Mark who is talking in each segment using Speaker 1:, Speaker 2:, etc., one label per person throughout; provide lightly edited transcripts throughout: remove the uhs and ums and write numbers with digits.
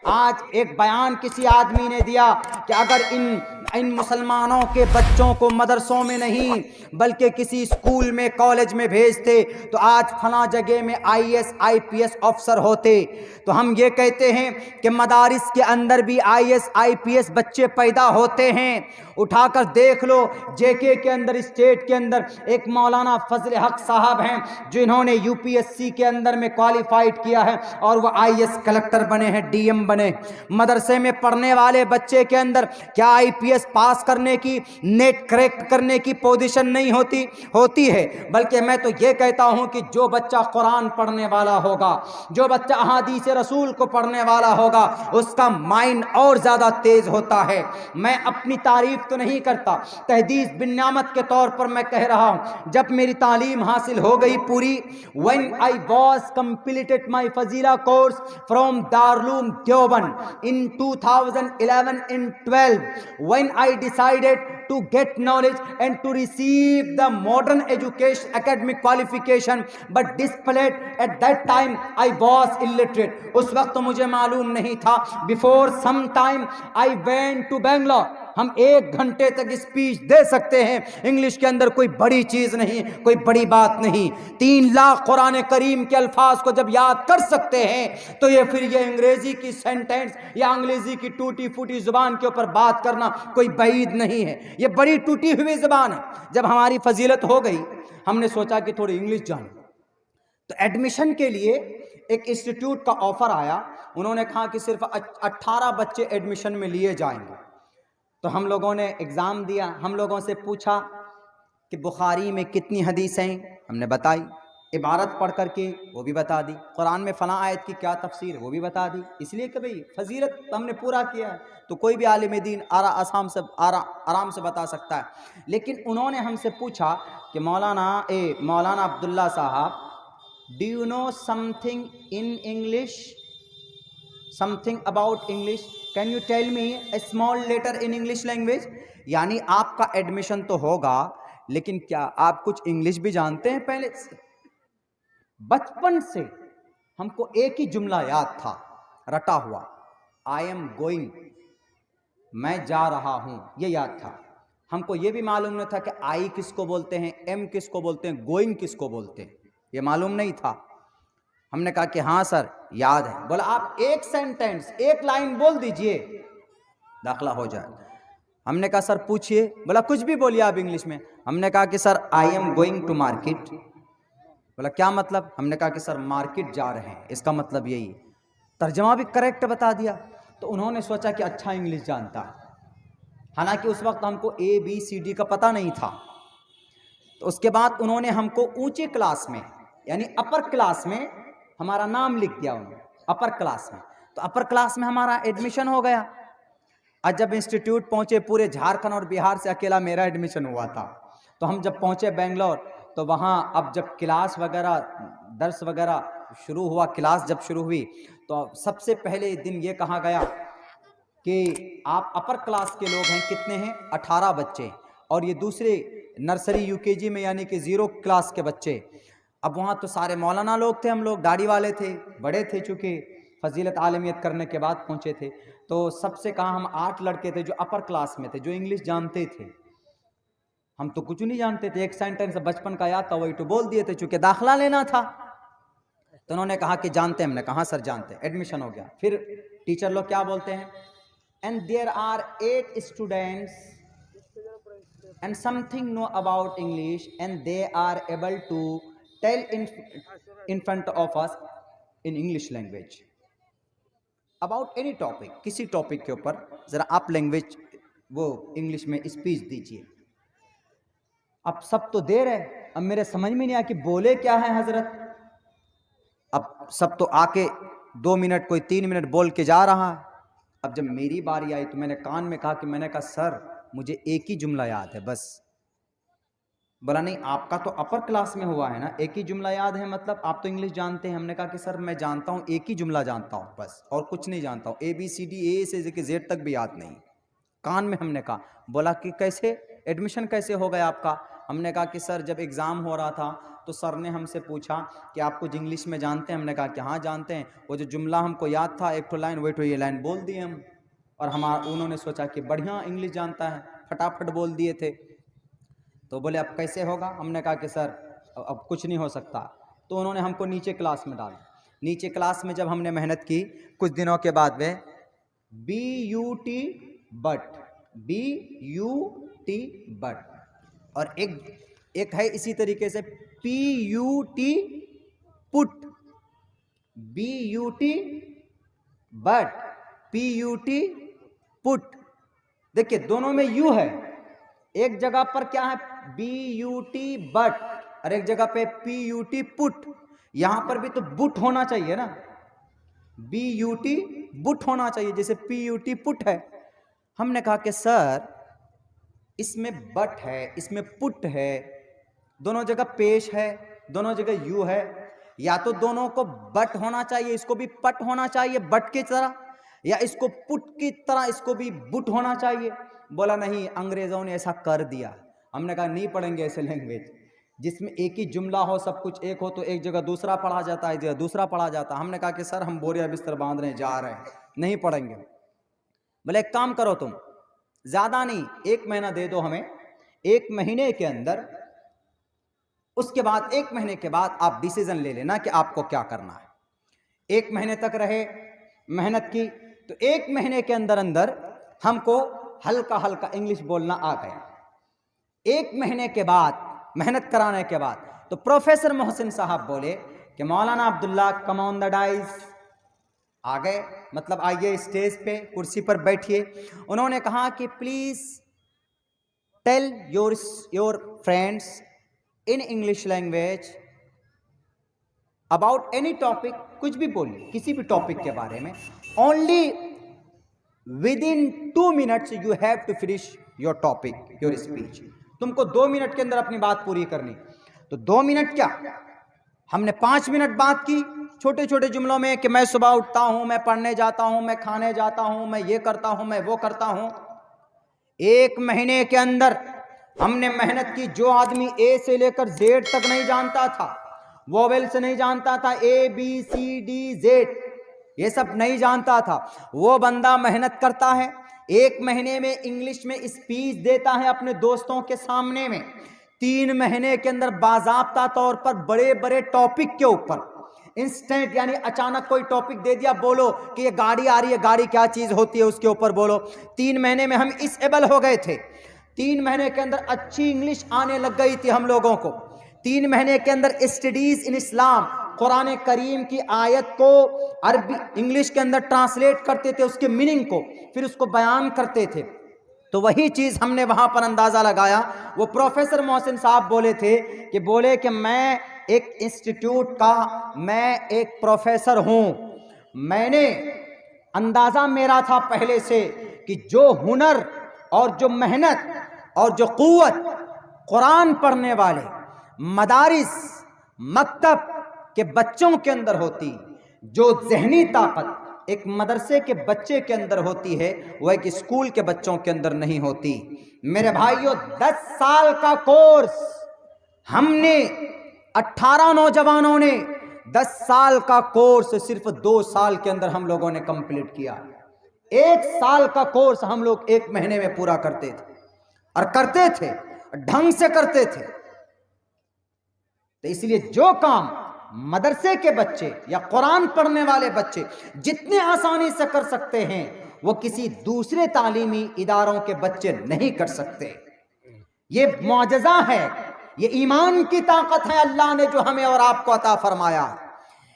Speaker 1: आज एक बयान किसी आदमी ने दिया कि अगर इन मुसलमानों के बच्चों को मदरसों में नहीं बल्कि किसी स्कूल में कॉलेज में भेजते तो आज फला जगह में IAS IPS ऑफिसर होते। तो हम ये कहते हैं कि मदारिस के अंदर भी IAS IPS बच्चे पैदा होते हैं। उठाकर देख लो, JK के अंदर, स्टेट के अंदर एक मौलाना फजल हक साहब हैं जिन्होंने UPSC के अंदर में क्वालिफाइड किया है और वह IAS कलेक्टर बने हैं, DM बने। मदरसे में पढ़ने वाले बच्चे के अंदर क्या IPS पास करने की, नेट क्रैक करने की पोजीशन नहीं होती है, बल्कि मैं तो ये कहता हूं कि जो बच्चा कुरान पढ़ने वाला होगा, जो बच्चा अहादीस रसूल को पढ़ने वाला होगा, उसका माइंड और ज्यादा तेज होता है। मैं अपनी तारीफ तो नहीं करता, तहदीस बिन नियामत के तौर पर मैं कह रहा हूं, जब मेरी तालीम हासिल हो गई पूरी, when I was completed my Fazila course from Darul Deoband in 2011 and 12, when I decided to get knowledge and to receive the modern education academic qualification, but displayed at that time I was illiterate. उस वक्त मुझे मालूम नहीं था। Before some time I went to Bangalore. हम 1 घंटे तक speech दे सकते हैं, इंग्लिश के अंदर कोई बड़ी चीज नहीं, कोई बड़ी बात नहीं। 3 लाख कुरान करीम के अल्फाज को जब याद कर सकते हैं तो ये फिर ये अंग्रेजी की सेंटेंस या अंग्रेजी की टूटी फूटी जुबान के ऊपर बात करना कोई बईद नहीं है। ये बड़ी टूटी हुई जुबान है। जब हमारी फजीलत हो गई, हमने सोचा कि थोड़ी इंग्लिश जाने, तो एडमिशन के लिए एक इंस्टीट्यूट का ऑफर आया। उन्होंने कहा कि सिर्फ 18 बच्चे एडमिशन में लिए जाएंगे। तो हम लोगों ने एग्ज़ाम दिया। हम लोगों से पूछा कि बुखारी में कितनी हदीस हैं, हमने बताई। इबारत पढ़ करके वो भी बता दी। कुरान में फ़लाँ आयत की क्या तफसीर, वो भी बता दी। इसलिए कि भाई फजीलत हमने पूरा किया है, तो कोई भी आलिम दीन आराम से बता सकता है। लेकिन उन्होंने हमसे पूछा कि मौलाना अब्दुल्ला साहब, do you know something in English, something about English, can you tell me a small letter in English language. यानी आपका एडमिशन तो होगा, लेकिन क्या आप कुछ इंग्लिश भी जानते हैं पहले से? बचपन से हमको एक ही जुमला याद था, रटा हुआ, आई एम गोइंग, मैं जा रहा हूं, ये याद था। हमको ये भी मालूम नहीं था कि आई किसको बोलते हैं, एम किसको बोलते हैं, गोइंग किसको बोलते हैं, ये मालूम नहीं था। हमने कहा कि हाँ सर याद है। बोला आप एक सेंटेंस, एक लाइन बोल दीजिए, दाखला हो जाए। हमने कहा सर पूछिए। बोला कुछ भी बोलिए आप इंग्लिश में। हमने कहा कि sir I am going to market. बोला क्या मतलब? हमने कहा कि सर मार्केट जा रहे हैं, इसका मतलब यही। तर्जमा भी करेक्ट बता दिया। तो उन्होंने सोचा कि अच्छा इंग्लिश जानता है, हालांकि उस वक्त हमको ABCD का पता नहीं था। तो उसके बाद उन्होंने हमको ऊंचे क्लास में, यानी अपर क्लास में हमारा नाम लिख दिया उन्होंने, अपर क्लास में। तो अपर क्लास में हमारा एडमिशन हो गया। आज जब इंस्टीट्यूट पहुंचे, पूरे झारखंड और बिहार से अकेला मेरा एडमिशन हुआ था। तो हम जब पहुंचे बेंगलोर, तो वहाँ अब जब क्लास वगैरह, दर्स वगैरह शुरू हुआ, क्लास जब शुरू हुई, तो सबसे पहले दिन ये कहा गया कि आप अपर क्लास के लोग हैं, कितने हैं? 18 बच्चे, और ये दूसरे नर्सरी UKG में यानी कि 0 क्लास के बच्चे। अब वहाँ तो सारे मौलाना लोग थे, हम लोग दाढ़ी वाले थे, बड़े थे, चूँकि फजीलत आलमियत करने के बाद पहुँचे थे। तो सबसे कहा हम 8 लड़के थे जो अपर क्लास में थे, जो इंग्लिश जानते थे। हम तो कुछ नहीं जानते थे, एक सेंटेंस बचपन का याद था, वही तो बोल दिए थे, चूँकि दाखला लेना था। तो उन्होंने कहा कि जानते हैं। हमने कहा सर जानते हैं। एडमिशन हो गया। फिर टीचर लोग क्या बोलते हैं, and there are 8 students and something know about English and they are able to tell in front of us in English language about any topic, किसी टॉपिक के ऊपर जरा आप लैंग्वेज वो इंग्लिश में स्पीच दीजिए। अब सब तो दे रहे, अब मेरे समझ में नहीं आया कि बोले क्या है हजरत। अब सब तो आके 2 मिनट, कोई 3 मिनट बोल के जा रहा है। अब जब मेरी बारी आई तो मैंने कान में कहा कि मैंने कहा सर मुझे एक ही जुमला याद है बस। बोला नहीं आपका तो अपर क्लास में हुआ है ना, एक ही जुमला याद है, मतलब आप तो इंग्लिश जानते हैं। हमने कहा कि सर मैं जानता हूँ, एक ही जुमला जानता हूँ बस, और कुछ नहीं जानता हूँ, ABCD A से Z तक भी याद नहीं। कान में हमने कहा। बोला कि कैसे एडमिशन कैसे हो गया आपका? हमने कहा कि सर जब एग्ज़ाम हो रहा था तो सर ने हमसे पूछा कि आप कुछ इंग्लिश में जानते हैं? हमने कहा कि हाँ जानते हैं। वो जो जुमला हमको याद था एक तो लाइन, वही तो ये लाइन बोल दी हम, और उन्होंने सोचा कि बढ़िया इंग्लिश जानता है, फटाफट बोल दिए थे। तो बोले अब कैसे होगा? हमने कहा कि सर अब कुछ नहीं हो सकता। तो उन्होंने हमको नीचे क्लास में डाला। नीचे क्लास में जब हमने मेहनत की, कुछ दिनों के बाद में BUT बट, BUT बट, और एक है इसी तरीके से PUT put, BUT but, PUT put. देखिए दोनों में यू है, एक जगह पर क्या है BUT बट और एक जगह पे PUT पुट। यहां पर भी तो बुट होना चाहिए ना, BUT बुट होना चाहिए, जैसे PUT पुट है। हमने कहा कि सर इसमें बट है, इसमें पुट है, दोनों जगह पेश है, दोनों जगह यू है, या तो दोनों को बट होना चाहिए, इसको भी पट होना चाहिए बट की तरह, या इसको पुट की तरह इसको भी बुट होना चाहिए। बोला नहीं, अंग्रेजों ने ऐसा कर दिया। हमने कहा नहीं पढ़ेंगे ऐसे लैंग्वेज जिसमें एक ही जुमला हो, सब कुछ एक हो, तो एक जगह दूसरा पढ़ा जाता है, एक जगह दूसरा पढ़ा जाता है। हमने कहा कि सर हम बोरिया बिस्तर बांधने जा रहे हैं, नहीं पढ़ेंगे। बोले एक काम करो तुम, ज्यादा नहीं 1 महीना दे दो हमें, 1 महीने के अंदर, उसके बाद 1 महीने के बाद आप डिसीजन ले लेना कि आपको क्या करना है। 1 महीने तक रहे, मेहनत की, तो 1 महीने के अंदर अंदर हमको हल्का हल्का इंग्लिश बोलना आ गया। 1 महीने के बाद मेहनत कराने के बाद तो प्रोफेसर मोहसिन साहब बोले कि मौलाना Abdullah come on the dais, आ गए, मतलब आइए स्टेज पे, कुर्सी पर बैठिए। उन्होंने कहा कि please tell your friends in English language about any topic, कुछ भी बोलिए, किसी भी टॉपिक के बारे में, only within 2 minutes you have to finish your topic, your speech. तुमको 2 मिनट के अंदर अपनी बात पूरी करनी। तो 2 मिनट क्या, हमने 5 मिनट बात की छोटे छोटे जुमलों में कि मैं सुबह उठता हूं, मैं पढ़ने जाता हूं, मैं खाने जाता हूं, मैं ये करता हूं, मैं वो करता हूं। 1 महीने के अंदर हमने मेहनत की। जो आदमी ए से लेकर जेड तक नहीं जानता था, वोवेल से नहीं जानता था, ABCD Z ये सब नहीं जानता था, वो बंदा मेहनत करता है, 1 महीने में इंग्लिश में स्पीच देता है अपने दोस्तों के सामने में। 3 महीने के अंदर बाज़ाब्ता तौर पर बड़े बड़े टॉपिक के ऊपर, इंस्टेंट यानी अचानक कोई टॉपिक दे दिया, बोलो कि ये गाड़ी आ रही है, गाड़ी क्या चीज होती है, उसके ऊपर बोलो। 3 महीने में हम इस एबल हो गए थे। 3 महीने के अंदर अच्छी इंग्लिश आने लग गई थी हम लोगों को। 3 महीने के अंदर स्टडीज इन इस्लाम, कुरान करीम की आयत को अरबी इंग्लिश के अंदर ट्रांसलेट करते थे, उसके मीनिंग को, फिर उसको बयान करते थे। तो वही चीज हमने वहां पर अंदाजा लगाया। वो प्रोफेसर मोहसिन साहब बोले थे कि मैं एक इंस्टीट्यूट का, मैं एक प्रोफेसर हूं। मैंने अंदाजा मेरा था पहले से कि जो हुनर और जो मेहनत और जो कुव्वत कुरान पढ़ने वाले मदारिस मकतब के बच्चों के अंदर होती, जो ज़हनी ताकत एक मदरसे के बच्चे के अंदर होती है, वह एक स्कूल के बच्चों के अंदर नहीं होती। मेरे भाइयों, 10 साल का कोर्स हमने, 18 नौजवानों ने 10 साल का कोर्स सिर्फ 2 साल के अंदर हम लोगों ने कंप्लीट किया। 1 साल का कोर्स हम लोग 1 महीने में पूरा करते थे, और करते थे ढंग से करते थे। तो इसलिए जो काम मदरसे के बच्चे या कुरान पढ़ने वाले बच्चे जितने आसानी से कर सकते हैं, वो किसी दूसरे तालीमी इदारों के बच्चे नहीं कर सकते। ये मुआजिज़ा है, ये ईमान की ताकत है अल्लाह ने जो हमें और आपको अता फरमाया।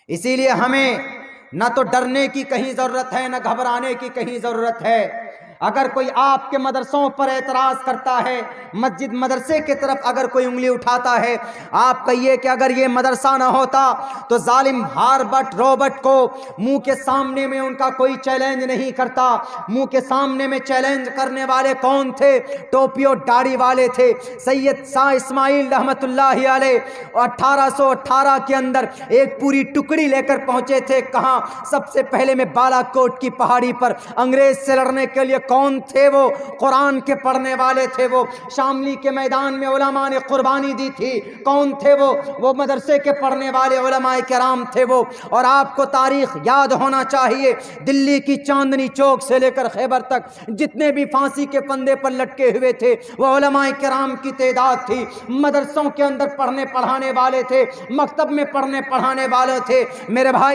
Speaker 1: इसीलिए हमें न तो डरने की कहीं ज़रूरत है, न घबराने की कहीं ज़रूरत है। अगर कोई आपके मदरसों पर एतराज़ करता है, मस्जिद मदरसे की तरफ अगर कोई उंगली उठाता है, आप कहिए कि अगर ये मदरसा ना होता तो जालिम हार्बर्ट रॉबर्ट को मुंह के सामने में उनका कोई चैलेंज नहीं करता। मुंह के सामने में चैलेंज करने वाले कौन थे? टोपी और दाढ़ी वाले थे। सैयद शाह इस्माइल रहमतुल्लाहि अलैह 1818 के अंदर एक पूरी टुकड़ी लेकर पहुंचे थे। कहाँ? सबसे पहले में बालाकोट की पहाड़ी पर अंग्रेज से लड़ने के लिए कौन थे वो? कुरान के पढ़ने वाले थे वो। शामली के मैदान में उलमा ने कुर्बानी दी थी, कौन थे वो? वो मदरसे के पढ़ने वाले उलमाए किराम थे वो। और आपको तारीख याद होना चाहिए, दिल्ली की चांदनी चौक से लेकर खैबर तक जितने भी फांसी के फंदे पर लटके हुए थे वो उलमाए किराम की तादाद थी। मदरसों के अंदर पढ़ने पढ़ाने वाले थे, मकतब में पढ़ने पढ़ाने वाले थे। मेरे भाई